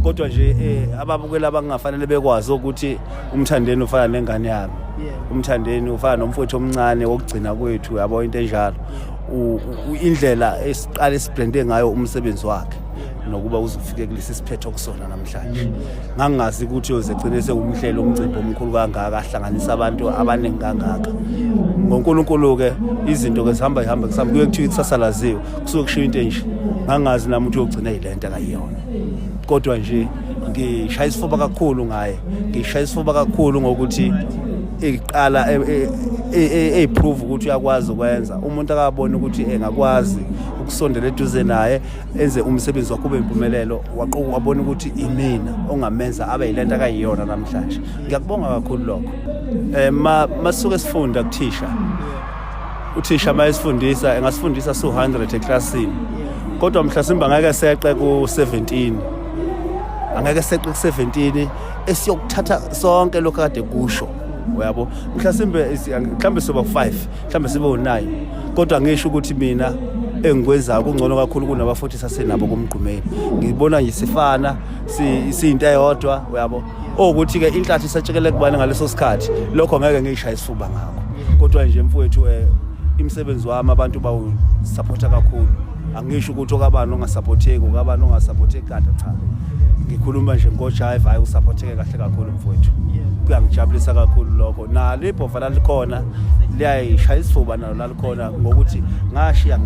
kodwa nje ababukela abangafanele bekwazi ukuthi umthandeni ufana nengane yami, umthandeni ufana nomfowethu omncane wokugcina kwethu, yabo into enjalo. Indlela esiqala esibrande ngayo umsebenzi wakhe nokuba uzofike kulesi siphetho kusona namhlanje. Ngangazi ukuthi uzegcina sengumhlelo omcimbi omkhulu kangaka ahlanganisa abantu abaningi kangaka. ngoNkulunkulu ke izinto ke zihamba kusamba kuye kuthiwa kusasalaziwe kusuke kushiya into enje. Ngangazi nami ukuthi uyogcina ilento akayiyona, kodwa nje ngishaya isifuba kakhulu ngaye, ngishaya isifuba kakhulu ngokuthi iqala prove ukuthi uyakwazi ukwenza. Umuntu akabona ukuthi engakwazi ukusondela eduze naye enze umsebenzi wakhe ube impumelelo, waqoqa wabona ukuthi imina ongamenza abe yilento akayiyona namhlanje. Ngiyakubonga kakhulu lokho. Masuke sifunda kuthisha, uthisha mayesifundisa engasifundisa su 100 eclassini, kodwa mhlasimba angeke seqe ku 17, angeke seqe ku 17 esiyokuthatha sonke lokho kade kusho, uyabo. Mhlasimbe mhlambe soba 5, mhlambe sibe u9, kodwa ngisho ukuthi mina engikwenza kungcono kakhulu kunabafuthi sasenabo kumgqumeni. Ngibona nje sifana siyinto eyodwa, uyabo. Ukuthi ke inhlathi isatshekele kubani ngaleso sikhathi, lokho ngeke ngishaya isifuba ngakho. Kodwa nje mfowethu imisebenzi wami abantu bawu supporta kakhulu. Angisho ukuthi okabani ongasupporteki okabani ongasupporteki kanti cha. Ngikhuluma nje ngojive hayi usupporteke kahle kakhulu mfowethu. Kuyangijabulisa kakhulu lokho. Nalo ibhova lalikhona liyayishaya isifuba nalo lalikhona ngokuthi ngashiya